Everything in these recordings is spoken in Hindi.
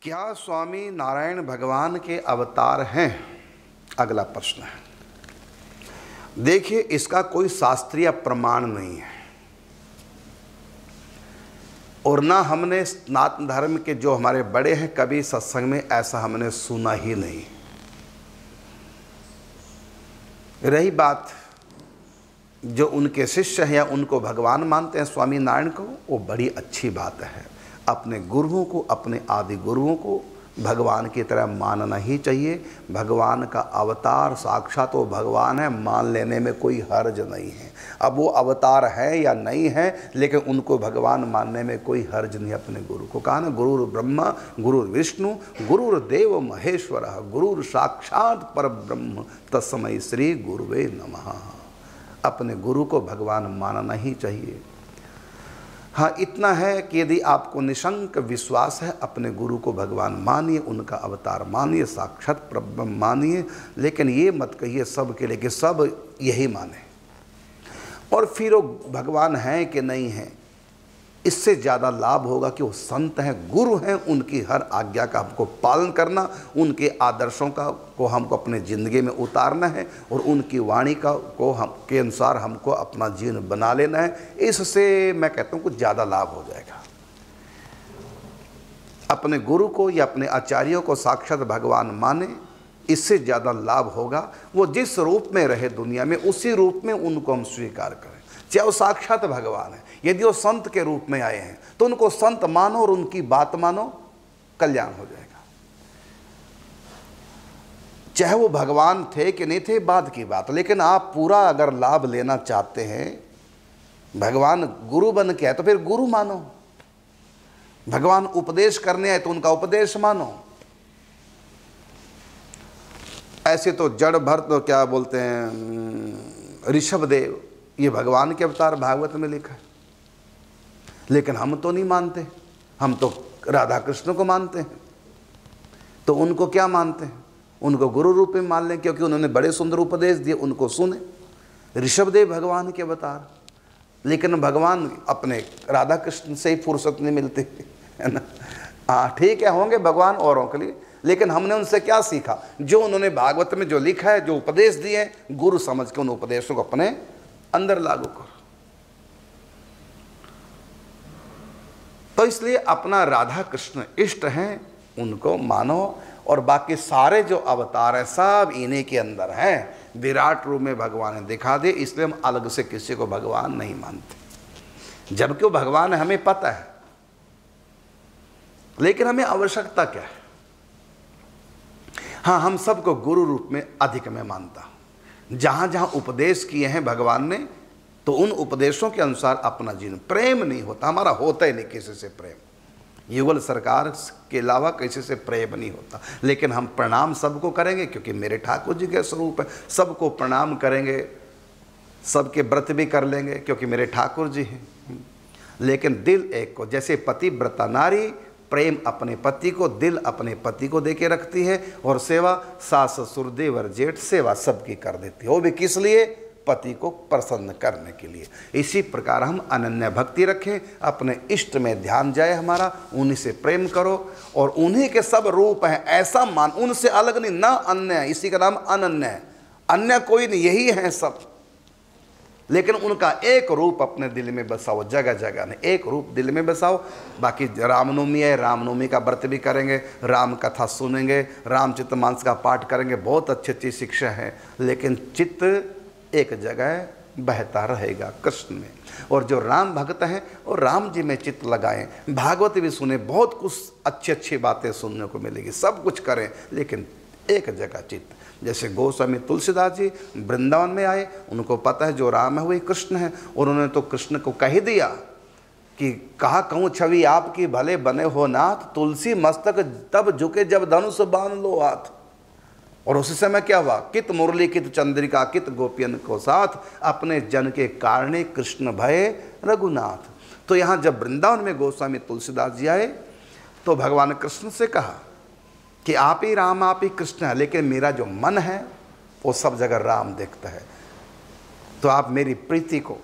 क्या स्वामी नारायण भगवान के अवतार हैं? अगला प्रश्न है। देखिए, इसका कोई शास्त्रीय प्रमाण नहीं है और ना हमने सनातन धर्म के जो हमारे बड़े हैं कभी सत्संग में ऐसा हमने सुना ही नहीं। रही बात जो उनके शिष्य हैं या उनको भगवान मानते हैं स्वामी नारायण को, वो बड़ी अच्छी बात है। अपने गुरुओं को, अपने आदि गुरुओं को भगवान की तरह मानना ही चाहिए। भगवान का अवतार साक्षात वो भगवान है, मान लेने में कोई हर्ज नहीं है। अब वो अवतार है या नहीं है, लेकिन उनको भगवान मानने में कोई हर्ज नहीं। अपने गुरु को कहा ना, गुरुर ब्रह्मा गुरुर विष्णु गुरुर देव महेश्वर गुरुर साक्षात परब्रह्म तस्मै श्री गुरुवे नमः। अपने गुरु को भगवान मानना ही चाहिए। हाँ, इतना है कि यदि आपको निशंक विश्वास है, अपने गुरु को भगवान मानिए, उनका अवतार मानिए, साक्षात परब्रह्म मानिए, लेकिन ये मत कहिए सब के लिए कि सब यही माने और फिर वो भगवान हैं कि नहीं हैं। इससे ज़्यादा लाभ होगा कि वो संत हैं, गुरु हैं, उनकी हर आज्ञा का हमको पालन करना, उनके आदर्शों को हमको अपने ज़िंदगी में उतारना है और उनकी वाणी के अनुसार हमको अपना जीवन बना लेना है। इससे मैं कहता हूँ कुछ ज़्यादा लाभ हो जाएगा। अपने गुरु को या अपने आचार्यों को साक्षात भगवान माने, इससे ज़्यादा लाभ होगा। वो जिस रूप में रहे दुनिया में, उसी रूप में उनको हम स्वीकार करें, चाहे वो साक्षात भगवान है। यदि वो संत के रूप में आए हैं तो उनको संत मानो और उनकी बात मानो, कल्याण हो जाएगा। चाहे वो भगवान थे कि नहीं थे, बाद की बात, लेकिन आप पूरा अगर लाभ लेना चाहते हैं, भगवान गुरु बन के आए तो फिर गुरु मानो। भगवान उपदेश करने आए तो उनका उपदेश मानो। ऐसे तो जड़ भर तो क्या बोलते हैं, ऋषभ देव, ये भगवान के अवतार भागवत में लिखा है, लेकिन हम तो नहीं मानते। हम तो राधा कृष्ण को मानते हैं। तो उनको क्या मानते हैं? उनको गुरु रूप में मान लें, क्योंकि उन्होंने बड़े सुंदर उपदेश दिए, उनको सुने। ऋषभ देव भगवान के अवतार, लेकिन भगवान अपने राधा कृष्ण से ही फुर्सत नहीं मिलती है ना। हाँ ठीक है, होंगे भगवान औरों के लिए, लेकिन हमने उनसे क्या सीखा? जो उन्होंने भागवत में जो लिखा है, जो उपदेश दिए, गुरु समझ के उन उपदेशों को अपने अंदर लागू करो। तो इसलिए अपना राधा कृष्ण इष्ट हैं, उनको मानो, और बाकी सारे जो अवतार हैं सब इन्हीं के अंदर हैं। विराट रूप में भगवान ने दिखा दिए, इसलिए हम अलग से किसी को भगवान नहीं मानते, जबकि वो भगवान है, हमें पता है। लेकिन हमें आवश्यकता क्या है? हाँ, हम सबको गुरु रूप में अधिक में मानता हूं। जहां जहां उपदेश किए हैं भगवान ने, तो उन उपदेशों के अनुसार अपना जीवन। प्रेम नहीं होता हमारा, होता ही नहीं किसी से प्रेम। युगल सरकार के अलावा किसी से प्रेम नहीं होता। लेकिन हम प्रणाम सबको करेंगे क्योंकि मेरे ठाकुर जी के स्वरूप है। सबको प्रणाम करेंगे, सबके व्रत भी कर लेंगे क्योंकि मेरे ठाकुर जी हैं। लेकिन दिल एक को, जैसे पति व्रता नारी प्रेम अपने पति को, दिल अपने पति को देके रखती है, और सेवा सास ससुर देवर जेठ सेवा सबकी कर देती है। वो भी किस लिए? पति को प्रसन्न करने के लिए। इसी प्रकार हम अनन्य भक्ति रखें, अपने इष्ट में ध्यान जाए हमारा, उन्हीं से प्रेम करो और उन्हीं के सब रूप हैं ऐसा मान, उनसे अलग नहीं, ना अन्य है, इसी का नाम अनन्य है। अन्य कोई नहीं, यही है सब, लेकिन उनका एक रूप अपने दिल में बसाओ। जगह जगह नहीं, एक रूप दिल में बसाओ। बाकी रामनवमी है, रामनवमी का व्रत भी करेंगे, राम कथा सुनेंगे, रामचरित मानस का पाठ करेंगे, बहुत अच्छी अच्छी शिक्षा है, लेकिन चित्त एक जगह बहता रहेगा कृष्ण में। और जो राम भक्त हैं वो राम जी में चित्त लगाएं। भागवत भी सुने, बहुत कुछ अच्छी अच्छी बातें सुनने को मिलेगी, सब कुछ करें, लेकिन एक जगह चित्त। जैसे गोस्वामी तुलसीदास जी वृंदावन में आए, उनको पता है जो राम है वही कृष्ण है, और उन्होंने तो कृष्ण को कह दिया कि कहा कहूँ छवि आपकी भले बने हो नाथ, तुलसी मस्तक तब झुके जब धनुष बांध लो हाथ। और उसी समय क्या हुआ? कित मुरली कित चंद्रिका कित गोपियन को साथ, अपने जन के कारणे कृष्ण भय रघुनाथ। तो यहाँ जब वृंदावन में गोस्वामी तुलसीदास जी आए तो भगवान कृष्ण से कहा कि आप ही राम, आप ही कृष्ण है, लेकिन मेरा जो मन है वो सब जगह राम देखता है। तो आप मेरी प्रीति को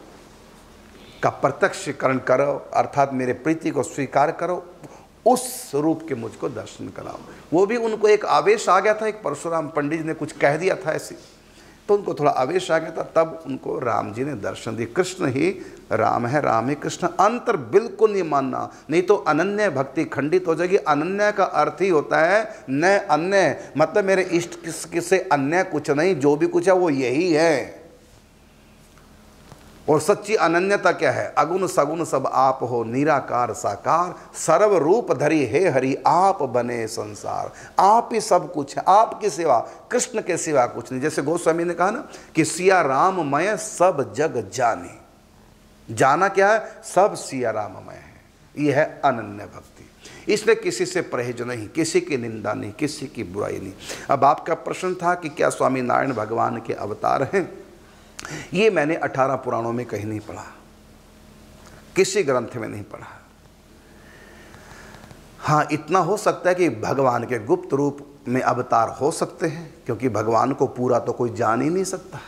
का प्रत्यक्षीकरण करो, अर्थात मेरे प्रीति को स्वीकार करो, उस रूप के मुझको दर्शन कराओ। वो भी उनको एक आवेश आ गया था, एक परशुराम पंडित जी ने कुछ कह दिया था ऐसे, तो उनको थोड़ा आवेश आ गया था, तब उनको राम जी ने दर्शन दिए। कृष्ण ही राम है, राम ही कृष्ण, अंतर बिल्कुल नहीं मानना, नहीं तो अनन्य भक्ति खंडित हो जाएगी। अनन्य का अर्थ ही होता है न अन्य, मतलब मेरे इष्ट किससे अन्य कुछ नहीं, जो भी कुछ है वो यही है। और सच्ची अनन्यता क्या है? अगुण सगुण सब आप हो, निराकार साकार, सर्व रूप धरी हे हरि, आप बने संसार। आप ही सब कुछ है, आपकी सिवा, कृष्ण के सिवा कुछ नहीं। जैसे गोस्वामी ने कहा ना कि सिया राममय सब जग जाने, जाना क्या है? सब सिया राममय है। यह है अनन्य भक्ति। इसलिए किसी से परहेज नहीं, किसी की निंदा नहीं, किसी की बुराई नहीं। अब आपका प्रश्न था कि क्या स्वामी नारायण भगवान के अवतार हैं? ये मैंने 18 पुराणों में कहीं नहीं पढ़ा, किसी ग्रंथ में नहीं पढ़ा। हाँ, इतना हो सकता है कि भगवान के गुप्त रूप में अवतार हो सकते हैं, क्योंकि भगवान को पूरा तो कोई जान ही नहीं सकता,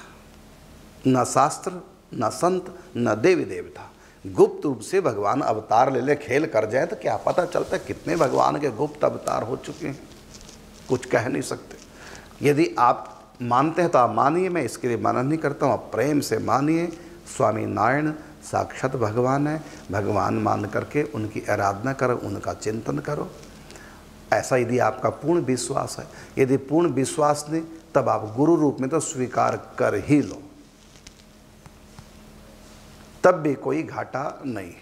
न शास्त्र, न संत, न देवी देवता। गुप्त रूप से भगवान अवतार ले ले, खेल कर जाए तो क्या पता चलता है कितने भगवान के गुप्त अवतार हो चुके हैं, कुछ कह नहीं सकते। यदि आप मानते हैं तो आप मानिए, मैं इसके लिए मना नहीं करता हूँ, आप प्रेम से मानिए। स्वामी नारायण साक्षात भगवान है, भगवान मान करके उनकी आराधना करो, उनका चिंतन करो। ऐसा यदि आपका पूर्ण विश्वास है, यदि पूर्ण विश्वास नहीं तब आप गुरु रूप में तो स्वीकार कर ही लो, तब भी कोई घाटा नहीं।